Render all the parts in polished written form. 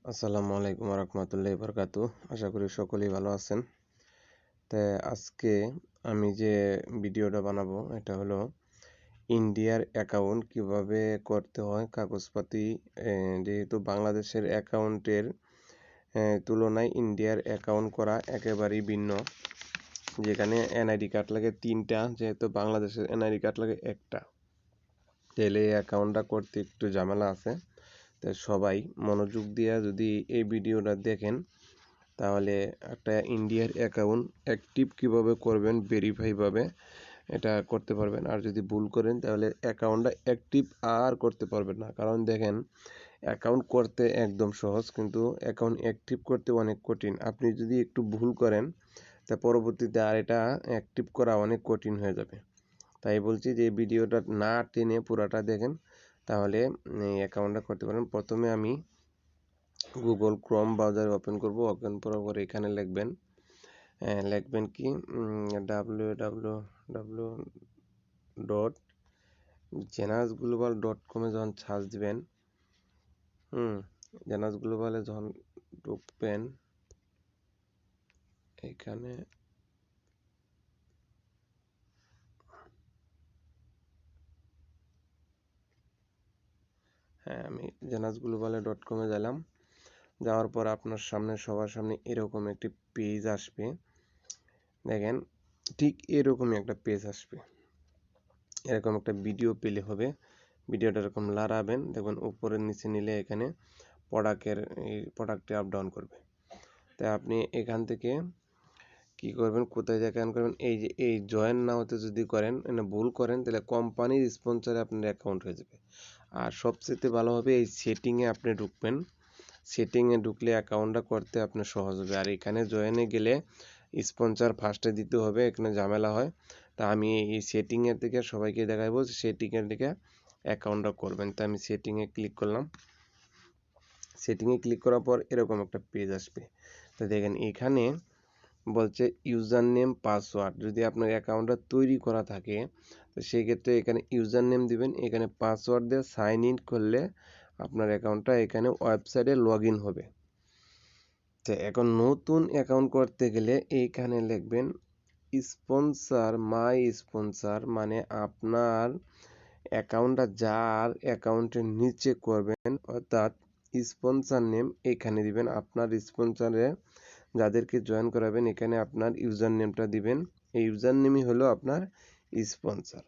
আসসালামু আলাইকুম রহমতুল্লাহি বারকাতু। আশা করি সকলেই ভালো আছেন। তো আজকে আমি যে ভিডিওটা বানাবো এটা হলো ইন্ডিয়ার অ্যাকাউন্ট কিভাবে করতে হয় কাগজপাতি। যেহেতু বাংলাদেশের অ্যাকাউন্টের তুলনায় ইন্ডিয়ার অ্যাকাউন্ট করা একেবারেই ভিন্ন। যেখানে এনআইডি কার্ড লাগে 3টা, যেহেতু বাংলাদেশের এনআইডি কার্ড লাগে একটা। তাহলে এই অ্যাকাউন্টটা করতে একটু ঝামেলা আছে। তো সবাই মনোযোগ দিয়ে যদি এই ভিডিওটা দেখেন তাহলে একটা ইন্ডিয়ার অ্যাকাউন্ট অ্যাক্টিভ কিভাবে করবেন ভেরিফাইভাবে এটা করতে পারবেন। আর যদি ভুল করেন তাহলে অ্যাকাউন্টটা অ্যাক্টিভ আর করতে পারবেন না। কারণ দেখেন, অ্যাকাউন্ট করতে একদম সহজ, কিন্তু অ্যাকাউন্ট অ্যাক্টিভ করতে অনেক কঠিন। আপনি যদি একটু ভুল করেন তা পরবর্তীতে আর এটা অ্যাক্টিভ করা অনেক কঠিন হয়ে যাবে। তাই বলছি যে ভিডিওটা না টেনে পুরাটা দেখেন, তাহলে অ্যাকাউন্টটা করতে পারেন। প্রথমে আমি গুগল ক্রোম ব্রাউজার ওপেন করব। ওপেন করার পরে এখানে লিখবেন কি www.janasglobal.com এ যখন সার্চ দিবেন, জানাস গ্লোবালে যখন ঢুকবেন, এখানে আমি janasglobal.com এ গেলাম। যাওয়ার পর আপনার সামনে সবার সামনে এরকম একটি পেজ আসবে। দেখেন, ঠিক এরকমই একটা পেজ আসবে। এরকম একটা ভিডিও পেলে হবে। ভিডিওটা এরকম লাড়াবেন, দেখবেন উপরের নিচে নিলে এখানে প্রোডাক্টটি আপ ডাউন করবে। তাই আপনি এখান থেকে কি করবেন, কোথায় অ্যাকাউন্ট করবেন, এই যে এই জয়েন নাওতে যদি করেন, ভুল করেন, তাহলে কোম্পানির স্পন্সরে আপনার অ্যাকাউন্ট হয়ে যাবে। আর সবচেয়ে ভালো হবে এই সেটিংয়ে আপনি ঢুকবেন। সেটিংয়ে ঢুকলে অ্যাকাউন্টটা করতে আপনার সহজ হবে। আর এখানে জয়েনে গেলে স্পন্সর ফার্স্টে দিতে হবে, এখানে ঝামেলা হয়। তা আমি এই সেটিংয়ের দিকে সবাইকে দেখাবো, সেটিংয়ের দিকে অ্যাকাউন্টটা করবেন। তো আমি সেটিংয়ে ক্লিক করলাম। সেটিংয়ে ক্লিক করার পর এরকম একটা পেজ আসবে। তো দেখেন, এখানে বলছে ইউজার নেম পাসওয়ার্ড। যদি আপনার অ্যাকাউন্টটা তৈরি করা থাকে তো সেই ক্ষেত্রে এখানে ইউজার নেম দিবেন, এখানে পাসওয়ার্ড দিয়ে সাইন ইন করলে আপনার অ্যাকাউন্টটা এখানে ওয়েবসাইটে লগ ইন হবে। তো এখন নতুন অ্যাকাউন্ট করতে গেলে এইখানে লিখবেন স্পন্সর, মাই স্পন্সর, মানে আপনার অ্যাকাউন্টটা যার অ্যাকাউন্টের নিচে করবেন, অর্থাৎ স্পন্সর নেম এখানে দিবেন। আপনার স্পন্সরে যাদেরকে জয়েন করাবেন এখানে আপনার ইউজার নেমটা দিবেন। এই ইউজার নেমই হলো আপনার স্পন্সর।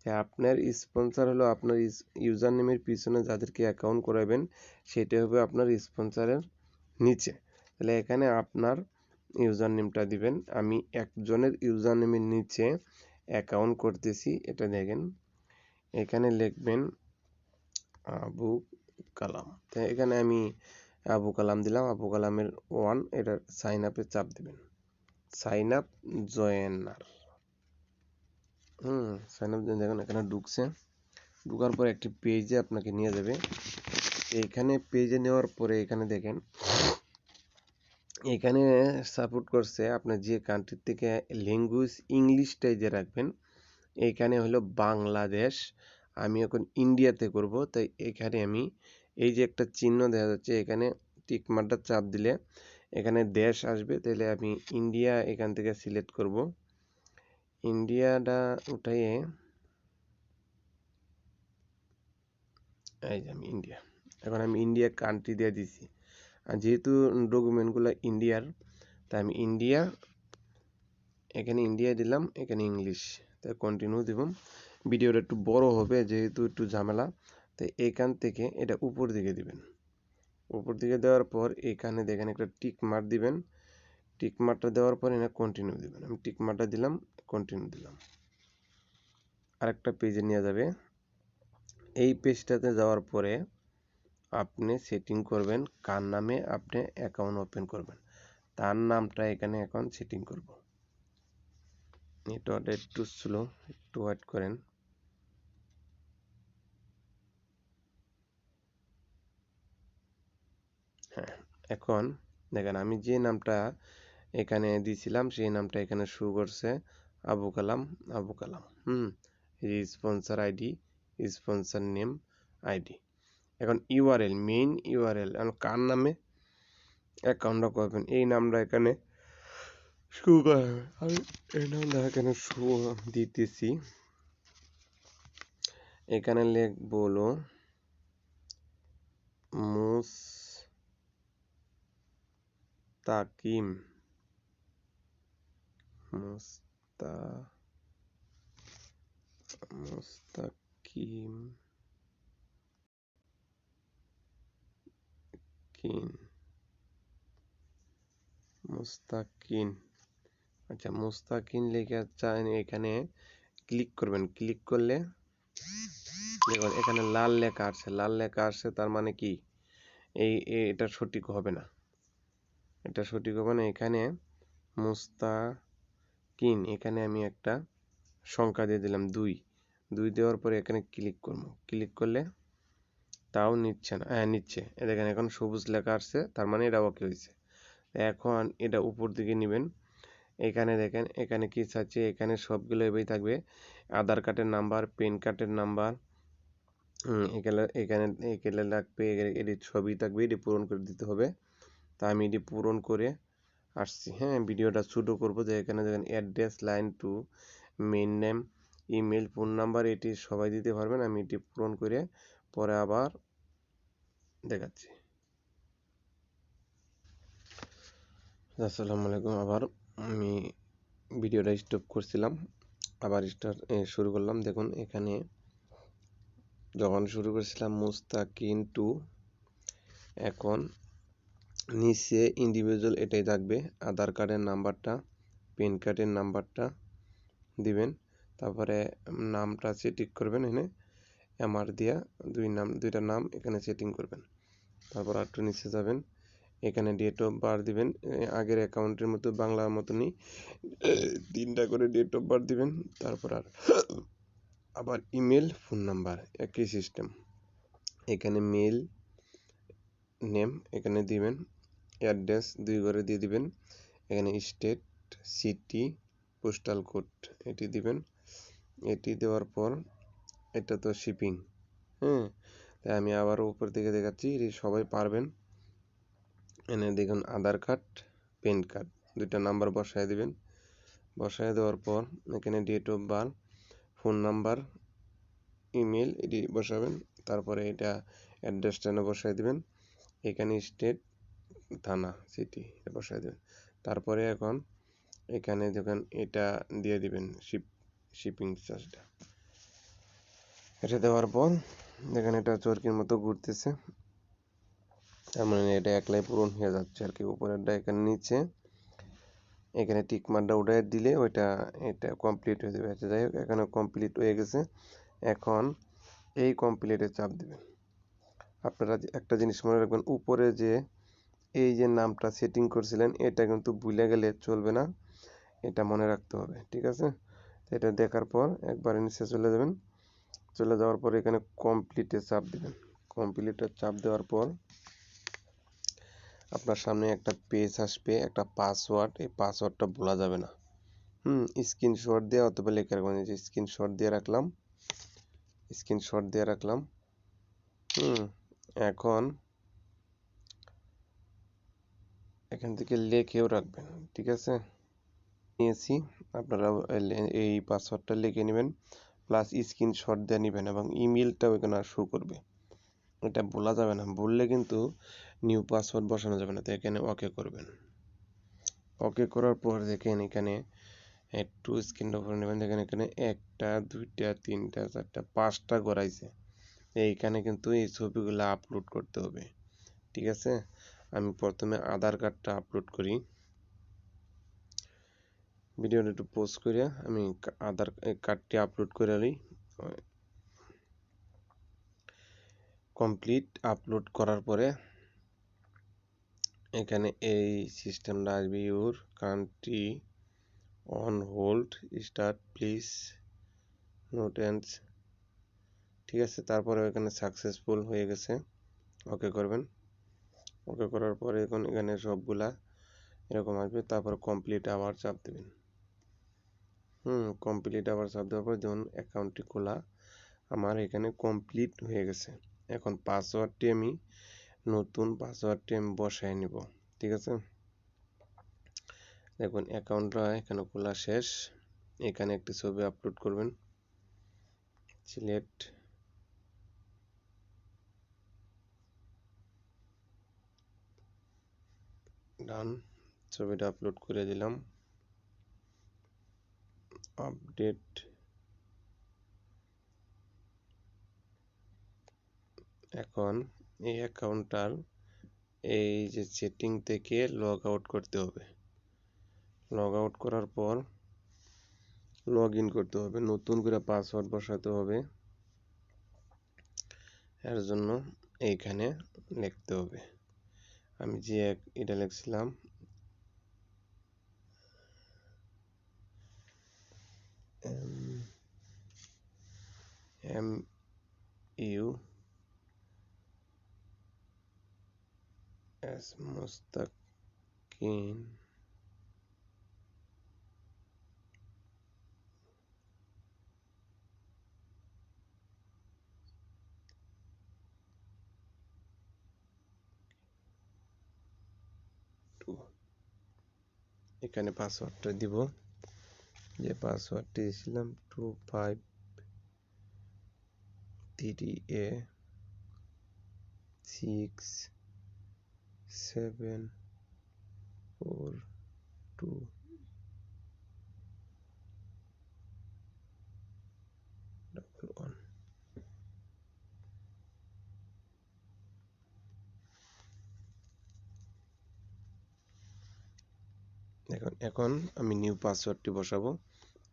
আপনার স্পন্সর হলো আপনার ইউজার নেমের পিছনে যাদেরকে অ্যাকাউন্ট করাবেন সেটা হবে আপনার স্পন্সরের নিচে। তাহলে এখানে আপনার ইউজার নেমটা দিবেন। আমি একজনের ইউজার নেমের নিচে অ্যাকাউন্ট করতেছি, এটা দেখেন। এখানে লিখবেন আবু কালাম। তো এখানে আমি আবু কালাম দিলাম, আবু কালামের 1, এটা সাইন আপে চাপ দিবেন। সাইন আপ জয়েনার, সাইন আপ দেখুন এখানে ঢুকছে। ঢুকার পর একটি পেজে আপনাকে নিয়ে যাবে। এইখানে পেজে নেওয়ার পরে এখানে দেখেন, এখানে সাপোর্ট করছে আপনার যে কান্ট্রি থেকে ল্যাঙ্গুয়েজ ইংলিশটাই যে রাখবেন। এইখানে হলো বাংলাদেশ, আমি এখন ইন্ডিয়াতে করব। তাই এখানে আমি এই যে একটা চিহ্ন দেখা যাচ্ছে, এখানে টিক মার্কটা চাপ দিলে এখানে দেশ আসবে। তাহলে আমি ইন্ডিয়া এখান থেকে সিলেক্ট করব। ইন্ডিয়াটা উঠাইয়ে এই যে আমি ইন্ডিয়া, এখন আমি ইন্ডিয়া কান্ট্রি দিয়ে দিছি। আর যেহেতু ডকুমেন্টগুলো ইন্ডিয়ার, তাই আমি ইন্ডিয়া, এখানে ইন্ডিয়া দিলাম, এখানে ইংলিশ, তাই কন্টিনিউ দিব। ভিডিওটা একটু বড় হবে যেহেতু একটু ঝামেলা, তাই এখান থেকে এটা উপর দিকে দিবেন। উপর দিকে দেওয়ার পর এখানে দেখেন একটা টিক মার্ক দিবেন। টিক মার্কটা দেওয়ার পর এটা কন্টিনিউ দিবেন। আমি টিক মার্কটা দিলাম, কন্টিনিউ দিলাম। আরেকটা পেজে নিয়ে যাবে। এই পেজটাতে যাওয়ার পরে আপনি সেটিং করবেন কার নামে আপনি অ্যাকাউন্ট ওপেন করবেন, তার নামটা এখানে এখন সেটিং করব। নেটওয়ার্কটা একটু স্লো, একটু ওয়েট করেন। হ্যাঁ, এখন দেখেন আমি যে নামটা এখানে দিয়েছিলাম সেই নামটা এখানে শো করছে, Abu Kalam. Abu Kalam, sponsor ID, sponsor name, ID. এখন ইউআরএল, মেইন ইউআরএল কার নামে অ্যাকাউন্টটা করবেন। এই নামটা এখানে শো করবে। আমি এই নামটা এখানে শো দিতেছি। এখানে লিখবো হলো মুস্তাকিম। মুস্তাকিম মুস্তাকিন। আচ্ছা, মুস্তাকিন লিখে চান এখানে ক্লিক করবেন। ক্লিক করলে দেখুন এখানে লাল লেখা আসছে। লাল লেখা আসছে তার মানে কি এটা সঠিক হবে না। এটা সঠিক হবে না। এখানে মুস্তাকিন, এখানে আমি একটা সংখ্যা দিয়ে দিলাম 2। 2 দেওয়ার পরে এখানে ক্লিক করব। ক্লিক করলে তাও নিচ্ছে না। হ্যাঁ, নিচ্ছে। দেখেন এখন সবুজ লেখা আসছে, তার মানে এটা ওকে হয়েছে। এখন এটা উপর দিকে নেবেন। এখানে দেখেন এখানে কি চাচ্ছে, এখানে সবগুলো এভাবেই থাকবে। আধার কার্ডের নাম্বার, প্যান কার্ডের নাম্বার, এখানে এখানে এখানে লাগবে, এটি ছবি থাকবে, এটি পূরণ করে দিতে হবে। তা আমি এটি পূরণ করে আসছি। হ্যাঁ, ভিডিওটা ছোটো করবো। যে এখানে দেখেন address, line two, main name, email, phone number, এটি সবাই দিতে পারবেন। আমি এটি পূরণ করে পরে আবার দেখাচ্ছি। আসসালামু আলাইকুম। আবার আমি ভিডিওটা স্টপ করছিলাম, আবার শুরু করলাম। দেখুন এখানে যখন শুরু করেছিলাম মুস্তাকিন 2, এখন নিচে ইন্ডিভিজুয়াল এটাই থাকবে। আধার কার্ডের নাম্বারটা, প্যান কার্ডের নাম্বারটা দিবেন। তারপরে নামটা সেটিং করবেন। এখানে আমার দিয়া দুইটা নাম এখানে সেটিং করবেন। তারপর একটু নিচে যাবেন, এখানে ডেট অফ বার্থ দিবেন। আগের অ্যাকাউন্টের মতো বাংলার মতনই 3টা করে ডেট অফ বার্থ দিবেন। তারপর আবার ইমেল, ফোন নাম্বার একই সিস্টেম। এখানে মেল নেম এখানে দিবেন, অ্যাড্রেস 2 করে দিয়ে দিবেন। এখানে স্টেট, সিটি, পোস্টাল কোড এটি দিবেন। এটি দেওয়ার পর এটা তো শিপিং। হ্যাঁ, তাই আমি আবার উপর থেকে দেখাচ্ছি, এটি সবাই পারবেন। এনে দেখুন আধার কার্ড, প্যান কার্ড, 2টা নাম্বার বসায় দিবেন। বসায় দেওয়ার পর এখানে date of birth, phone number, email এটি বসাবেন। তারপরে এটা অ্যাড্রেসটা বসায় দিবেন। এখানে স্টেট, থানা, সিটি বসায় দেবেন। তারপরে এখন এখানে দেখেন এটা দিয়ে দিবেন শিপিং চার্জটা। এটা দেওয়ার পর দেখেন এটা চরকির মতো ঘুরতেছে, তার মানে এটা একলাই পূরণ হয়ে যাচ্ছে আর কি। উপরেরটা এখানে নিচে এখানে টিক মার্কটা উঠে দিলে এটা কমপ্লিট হয়ে যাবে। আচ্ছা, যাই হোক এখানে কমপ্লিট হয়ে গেছে। এখন এই কমপ্লিটে চাপ দিবেন। আপনারা একটা জিনিস মনে রাখবেন, উপরে যে এই যে নামটা সেটিং করছিলেন এটা কিন্তু ভুলে গেলে চলবে না, এটা মনে রাখতে হবে। ঠিক আছে, এটা দেখার পর একবার নিচে চলে যাবেন। চলে যাওয়ার পর এখানে কমপ্লিটে চাপ দিবেন। কমপ্লিটে চাপ দেওয়ার পর আপনার সামনে একটা পেজ আসবে, একটা পাসওয়ার্ড। এই পাসওয়ার্ডটা ভোলা যাবে না। স্ক্রিনশট দিয়ে অথবা লেখা রাখবেন। যে স্ক্রিনশট দিয়ে রাখলাম, এখন এখান থেকে লিখেও রাখবেন। ঠিক আছে, নিয়েছি। আপনারা এই পাসওয়ার্ডটা লিখে নেবেন, প্লাস স্ক্রিনশট দিয়ে নেবেন, এবং ইমেলটাও এখানে শো করবে। এটা ভোলা যাবে না, ভুললে কিন্তু নিউ পাসওয়ার্ড বসানো যাবে না। তো এখানে ওকে করবেন। ওকে করার পর দেখেন এখানে একটু স্ক্রিনটা উপরে নেবেন। দেখেন এখানে 1টা 2টা 3টা 4টা 5টা গড়াইছে। এইখানে কিন্তু এই ছবিগুলো আপলোড করতে হবে। ঠিক আছে, আমি প্রথমে আধার কার্ডটা আপলোড করি। ভিডিওটা একটু পোস্ট করে আমি আধার কার্ডটি আপলোড করে নিই। কমপ্লিট আপলোড করার পরে এখানে এই সিস্টেমটা আসবে, your country on hold, start please note end. ঠিক আছে, তারপরে এখানে সাকসেসফুল হয়ে গেছে। ওকে করবেন। ওকে করার পরে এখন এখানে সবগুলা এরকম আসবে। তারপর কমপ্লিট আবার চাপ দেবেন। কমপ্লিট আবার চাপ দেওয়ার পর যখন অ্যাকাউন্টটি খোলা আমার এখানে কমপ্লিট হয়ে গেছে। এখন নতুন পাসওয়ার্ডটি আমি বসায় নিব। ঠিক আছে। দেখুন অ্যাকাউন্টটা এখানে খোলা শেষ। এখানে একটি ছবি আপলোড করবেন, সিলেক্ট, ডান, ছবিটা আপলোড করে দিলাম, আপডেট। এখন এই অ্যাকাউন্টটার এই যে সেটিং থেকে লগ আউট করতে হবে। লগ আউট করার পর লগ ইন করতে হবে, নতুন করে পাসওয়ার্ড বসাতে হবে। এর জন্য এইখানে লিখতে হবে, আমি যে এটা লিখছিলাম MUS মুস্তাকিন এখানে পাসওয়ার্ডটা দিব, যে পাসওয়ার্ডটি দিয়েছিলাম 2536742111। এখন আমি নিউ পাসওয়ার্ডটি বসাবো।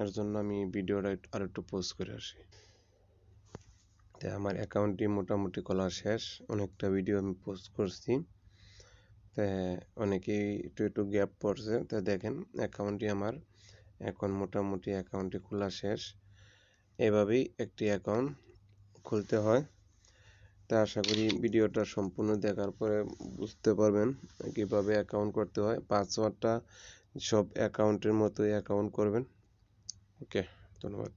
এর জন্য আমি ভিডিওটা আর একটু পোস্ট করে আসি। তাই আমার অ্যাকাউন্টটি মোটামুটি খোলা শেষ, অনেকটা ভিডিও আমি পোস্ট করছি, তাই অনেকেই একটু গ্যাপ পড়ছে। তাই দেখেন অ্যাকাউন্টটি আমার এখন মোটামুটি অ্যাকাউন্টটি খোলা শেষ। এভাবেই একটি অ্যাকাউন্ট খুলতে হয়। তা আশা করি ভিডিওটা সম্পূর্ণ দেখার পরে বুঝতে পারবেন কিভাবে অ্যাকাউন্ট করতে হয়। পাসওয়ার্ডটা সব অ্যাকাউন্টের মতোই অ্যাকাউন্ট করবেন। ওকে, ধন্যবাদ।